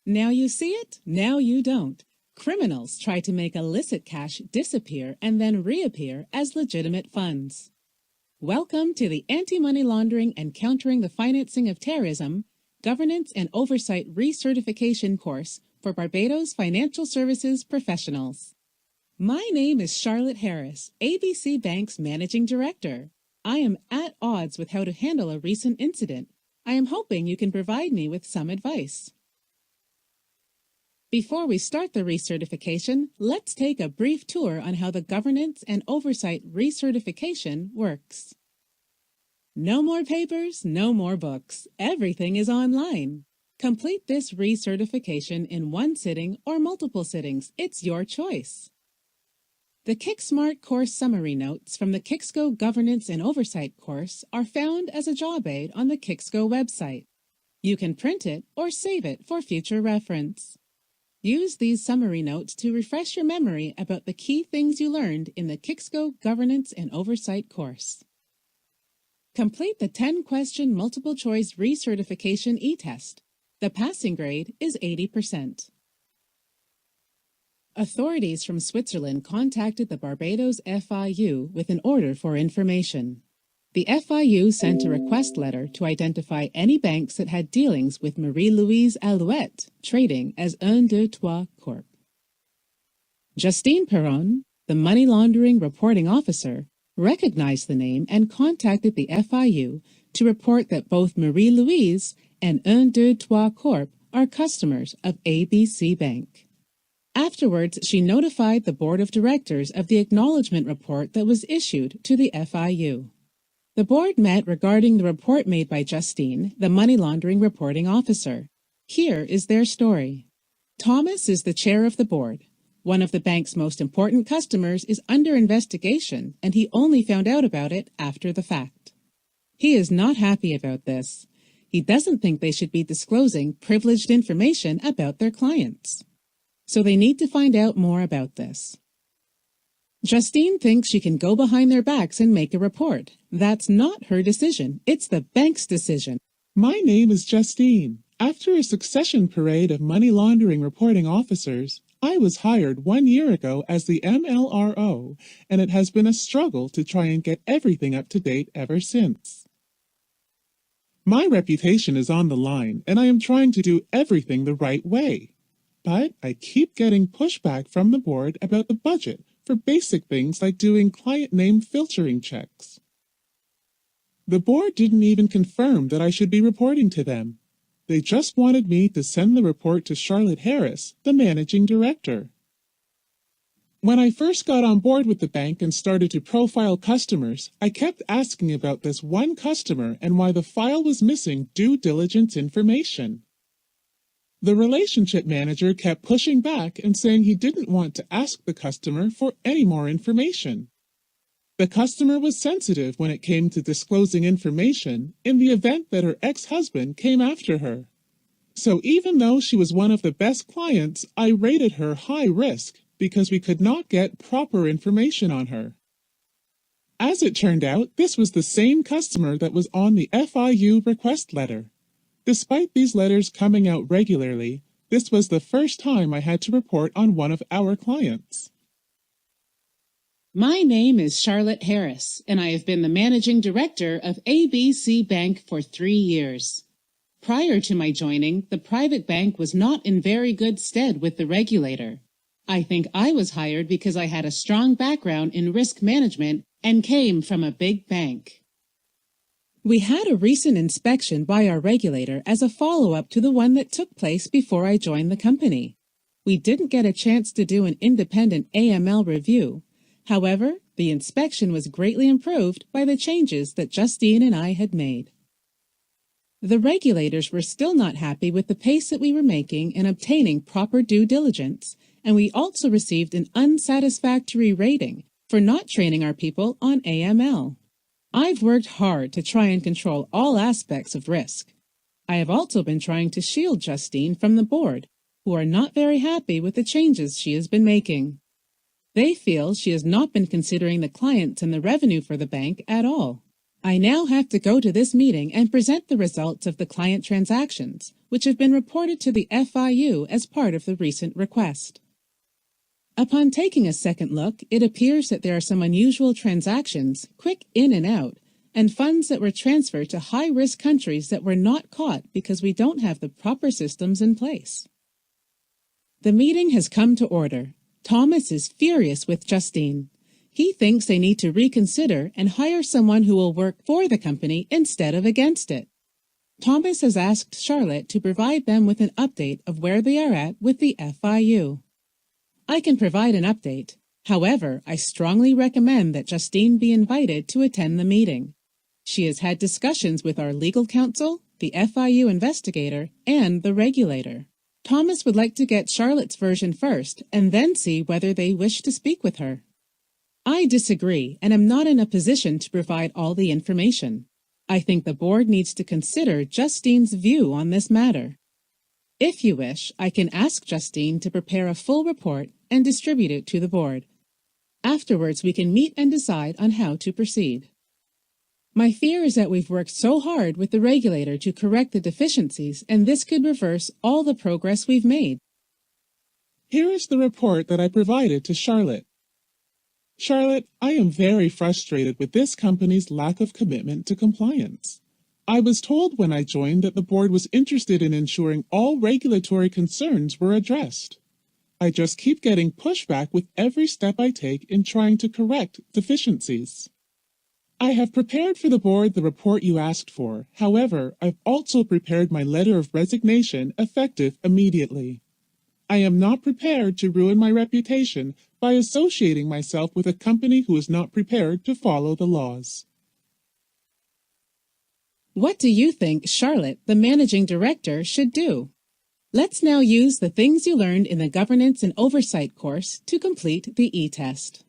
Now you see it, now you don't. Criminals try to make illicit cash disappear and then reappear as legitimate funds. Welcome to the Anti-Money Laundering and Countering the Financing of Terrorism Governance and Oversight Recertification course for Barbados Financial Services Professionals. My name is Charlotte Harris, ABC Bank's Managing Director. I am at odds with how to handle a recent incident. I am hoping you can provide me with some advice. Before we start the recertification, let's take a brief tour on how the Governance and Oversight Recertification works. No more papers, no more books. Everything is online. Complete this recertification in one sitting or multiple sittings. It's your choice. The KickSmart course summary notes from the KickSco Governance and Oversight course are found as a job aid on the KickSco website. You can print it or save it for future reference. Use these summary notes to refresh your memory about the key things you learned in the KickSco Governance and Oversight course. Complete the 10-question multiple-choice recertification e-test. The passing grade is 80%. Authorities from Switzerland contacted the Barbados FIU with an order for information. The FIU sent a request letter to identify any banks that had dealings with Marie-Louise Alouette, trading as 123 Corp. Justine Perron, the money laundering reporting officer, recognized the name and contacted the FIU to report that both Marie-Louise and 123 Corp are customers of ABC Bank. Afterwards, she notified the board of directors of the acknowledgement report that was issued to the FIU. The board met regarding the report made by Justine, the money laundering reporting officer. Here is their story. Thomas is the chair of the board. One of the bank's most important customers is under investigation, and he only found out about it after the fact. He is not happy about this. He doesn't think they should be disclosing privileged information about their clients. So they need to find out more about this. Justine thinks she can go behind their backs and make a report. That's not her decision. It's the bank's decision. My name is Justine. After a succession parade of money laundering reporting officers, I was hired 1 year ago as the MLRO, and it has been a struggle to try and get everything up to date ever since. My reputation is on the line, and I am trying to do everything the right way. But I keep getting pushback from the board about the budget for basic things like doing client name filtering checks. The board didn't even confirm that I should be reporting to them. They just wanted me to send the report to Charlotte Harris, the managing director. When I first got on board with the bank and started to profile customers, I kept asking about this one customer and why the file was missing due diligence information. The relationship manager kept pushing back and saying he didn't want to ask the customer for any more information. The customer was sensitive when it came to disclosing information in the event that her ex-husband came after her. So even though she was one of the best clients, I rated her high risk because we could not get proper information on her. As it turned out, this was the same customer that was on the FIU request letter. Despite these letters coming out regularly, this was the first time I had to report on one of our clients. My name is Charlotte Harris, and I have been the managing director of ABC Bank for 3 years. Prior to my joining, the private bank was not in very good stead with the regulator. I think I was hired because I had a strong background in risk management and came from a big bank. We had a recent inspection by our regulator as a follow-up to the one that took place before I joined the company. We didn't get a chance to do an independent AML review. However, the inspection was greatly improved by the changes that Justine and I had made. The regulators were still not happy with the pace that we were making in obtaining proper due diligence, and we also received an unsatisfactory rating for not training our people on AML. I've worked hard to try and control all aspects of risk. I have also been trying to shield Justine from the board, who are not very happy with the changes she has been making. They feel she has not been considering the clients and the revenue for the bank at all. I now have to go to this meeting and present the results of the client transactions, which have been reported to the FIU as part of the recent request. Upon taking a second look, it appears that there are some unusual transactions, quick in and out, and funds that were transferred to high-risk countries that were not caught because we don't have the proper systems in place. The meeting has come to order. Thomas is furious with Justine. He thinks they need to reconsider and hire someone who will work for the company instead of against it. Thomas has asked Charlotte to provide them with an update of where they are at with the FIU. I can provide an update. However, I strongly recommend that Justine be invited to attend the meeting. She has had discussions with our legal counsel, the FIU investigator, and the regulator. Thomas would like to get Charlotte's version first and then see whether they wish to speak with her. I disagree and am not in a position to provide all the information. I think the board needs to consider Justine's view on this matter. If you wish, I can ask Justine to prepare a full report and distribute it to the board. Afterwards, we can meet and decide on how to proceed. My fear is that we've worked so hard with the regulator to correct the deficiencies, and this could reverse all the progress we've made. Here is the report that I provided to Charlotte. Charlotte, I am very frustrated with this company's lack of commitment to compliance. I was told when I joined that the board was interested in ensuring all regulatory concerns were addressed. I just keep getting pushback with every step I take in trying to correct deficiencies. I have prepared for the board the report you asked for. However, I've also prepared my letter of resignation effective immediately. I am not prepared to ruin my reputation by associating myself with a company who is not prepared to follow the laws. What do you think Charlotte, the managing director, should do? Let's now use the things you learned in the Governance and Oversight course to complete the e-test.